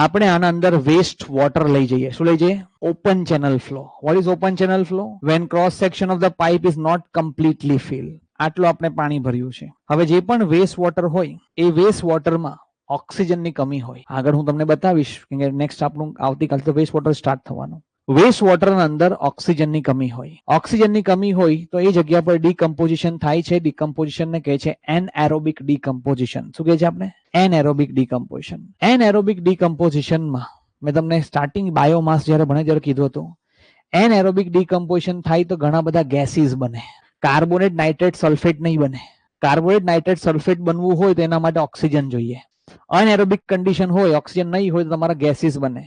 આપણે આના અંદર વેસ્ટ વોટર લઈ જઈએ. શું લઈ જઈએ? Open channel flow. What is open channel flow? When cross section of the pipe is not completely fill. આટલું આપણે પાણી ભર્યું છે. હવે જે પણ વેસ્ટ વોટર હોય એ વેસ્ટ વોટરમાં ઓક્સિજનની કમી હોય. આગળ હું તમને બતાવીશ કે નેક્સ્ટ આપણું આવતીકાલ તો વેસ્ટ વોટર સ્ટાર્ટ થવાનું. વેસ્ટ વોટરના અંદર ઓક્સિજનની કમી હોય. ઓક્સિજનની કમી હોય તો એ જગ્યા પર ડીકમ્પોઝિશન થાય છે. ડીકમ્પોઝિશનને કહે છે એનએરોબિક ડીકમ્પોઝિશન. શું કહે છે આપણે? Anaerobic decomposition. એનએરોબિક ડીકમ્પોઝિશનમાં મેં તમને સ્ટાર્ટિંગ બાયોમાસ જ્યારે ભણે ત્યારે કીધું હતું, એનએરોબિક ડીકમ્પોઝિશન થાય તો ઘણા બધા ગેસીસ બને. કાર્બોનેટ, નાઇટ્રેટ, સલ્ફેટ નહીં બને. કાર્બોનેટ, નાઇટ્રેટ, સલ્ફેટ બનવું હોય તો એના માટે ઓક્સિજન જોઈએ. અનએરોબિક કન્ડિશન હોય, ઓક્સિજન નહીં હોય તો તમારા ગેસીસ બને,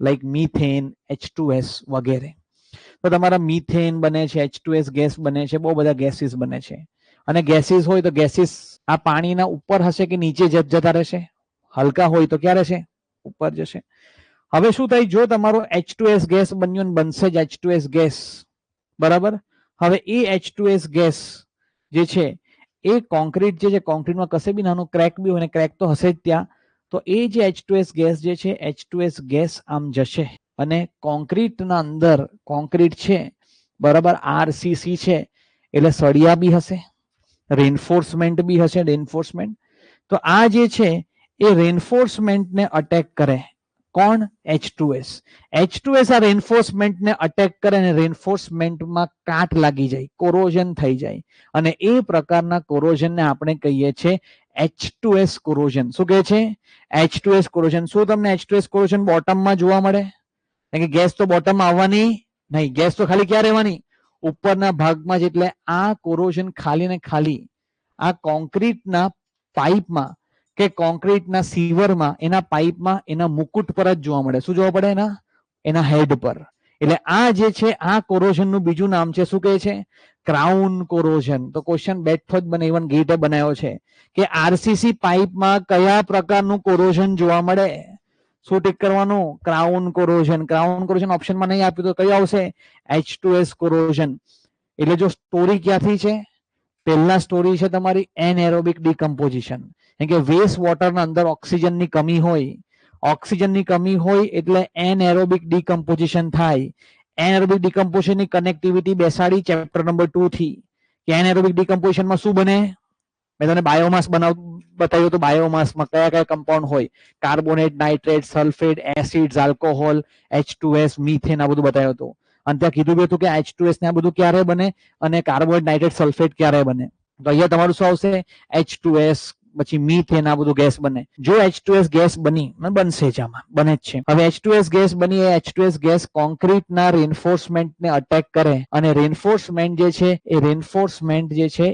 લાઈક મીથેન, H2S વગેરે. તો તમારા મીથેન બને છે, H2S ગેસ બને છે, બહુ બધા ગેસીસ બને છે. અને ગેસીસ હોય તો ગેસીસ આ પાણીના ઉપર હશે કે નીચે જતા રહેશે? હલકા હોય તો ક્યાં રહેશે? ઉપર જશે. હવે શું થાય? જો તમારો H2S ગેસ બન્યો, બનશે જ H2S ગેસ, બરાબર. હવે એ H2S ગેસ જે છે એ કોન્ક્રીટ જે છે, કોન્ક્રીટમાં કશે બી નાનો ક્રેક બી હોય ને, ક્રેક તો હશે જ ત્યાં, તો એ જે H2S ગેસ જે છે, H2S ગેસ આમ જશે અને કોન્ક્રીટના અંદર, કોન્ક્રીટ છે બરાબર, RCC છે એટલે સળિયા બી હશે, રેન્ફોર્સમેન્ટ બી હશે, રેન્ફોર્સમેન્ટ. તો આ જે છે એ રેન્ફોર્સમેન્ટને અટેક કરે. કોણ? H2S. H2S આ રેન્ફોર્સમેન્ટને અટેક કરે અને રેન્ફોર્સમેન્ટમાં કાટ લાગી જાય, કોરોઝન થઈ જાય, અને એ પ્રકારના કોરોઝનને આપણે કહીએ છીએ H2S કોરોઝન. શું કહે છે? H2S corrosion. શું તમને H2S કોરોઝન બોટમમાં જોવા મળે? કારણ કે ગેસ તો બોટમમાં આવવાની નહીં, ગેસ તો ખાલી ક્યાં રહેવાની? ઉપરના ભાગમાં જ. એટલે આ કોરોઝન ખાલી ને ખાલી આ કોન્ક્રીટના પાઇપમાં કે કોન્ક્રીટના સીવરમાં, એના પાઇપમાં, એના મુકુટ પર જ જોવા મળે. શું જોવા પડે? એના હેડ પર. એટલે આ જે છે આ કોરોઝનનું બીજું નામ છે. શું કહે છે? Crown corrosion. તો ક્વેશ્ચન બેઠો જ બને, ઇવન ગેટે બનાવ્યો છે કે આરસીસી પાઇપમાં કયા પ્રકારનું કોરોઝન જોવા મળે? શું ટીક કરવાનું? Crown corrosion. ક્રાઉન કોરોઝન ઓપ્શનમાં નહીં આપ્યું તો કયું આવશે? H2S corrosion. એટલે જો સ્ટોરી ક્યાંથી છે? પહેલા સ્ટોરી છે તમારી એનએરોબિક ડીકમ્પોઝિશન. કે વેસ્ટ વોટરના અંદર ઓક્સિજનની કમી હોય. ઓક્સિજનની કમી હોય એટલે એનએરોબિક ડીકમ્પોઝિશન થાય. એનએરોબિક ડીકમ્પોઝિશનની કનેક્ટિવિટી બેસાડી ચેપ્ટર નંબર 2 થી કે એનએરોબિક ડીકમ્પોઝિશનમાં શું બને. મેં તમને બાયોમાસ બતાવ્યું તો બાયોમાસમાં કયા કયા કમ્પાઉન્ડ હોય? Carbonate, nitrate, sulphate, acids, alcohol, H2S, methane, આ બધું બતાવ્યું હતું. અને ત્યાં કીધું હતું કે H2S ને આ બધું ક્યારે બને અને કાર્બોનેટ, નાઇટ્રેટ, સલ્ફેટ ક્યારે બને. તો અહીંયા તમારું શું આવશે? H2S, પછી મીથેન, આ બધું ગેસ બને. જો H2S ગેસ બની, બનશે જ, આમાં બને જ છે. હવે H2S ગેસ બની, એ H2S ગેસ કોન્ક્રીટના રેન્ફોર્સમેન્ટને અટેક કરે અને રેન્ફોર્સમેન્ટ જે છે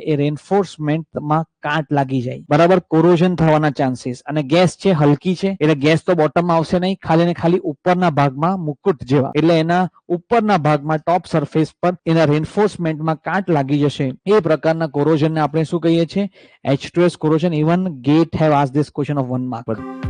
એ રેન્ફોર્સમેન્ટમાં કાટ લાગી જાય, બરાબર, કોરોઝન થવાના ચાન્સીસ. અને ગેસ છે હલકી છે એટલે ગેસ તો બોટમમાં આવશે નહીં, ખાલી ને ખાલી ઉપરના ભાગમાં મુકુટ જેવા, એટલે એના ઉપરના ભાગમાં ટોપ સરફેસ પર એના રેન્ફોર્સમેન્ટમાં કાટ લાગી જશે. એ પ્રકારના કોરોઝનને આપણે શું કહીએ છીએ? H2S corrosion. Even GATE have asked this question of 1 mark.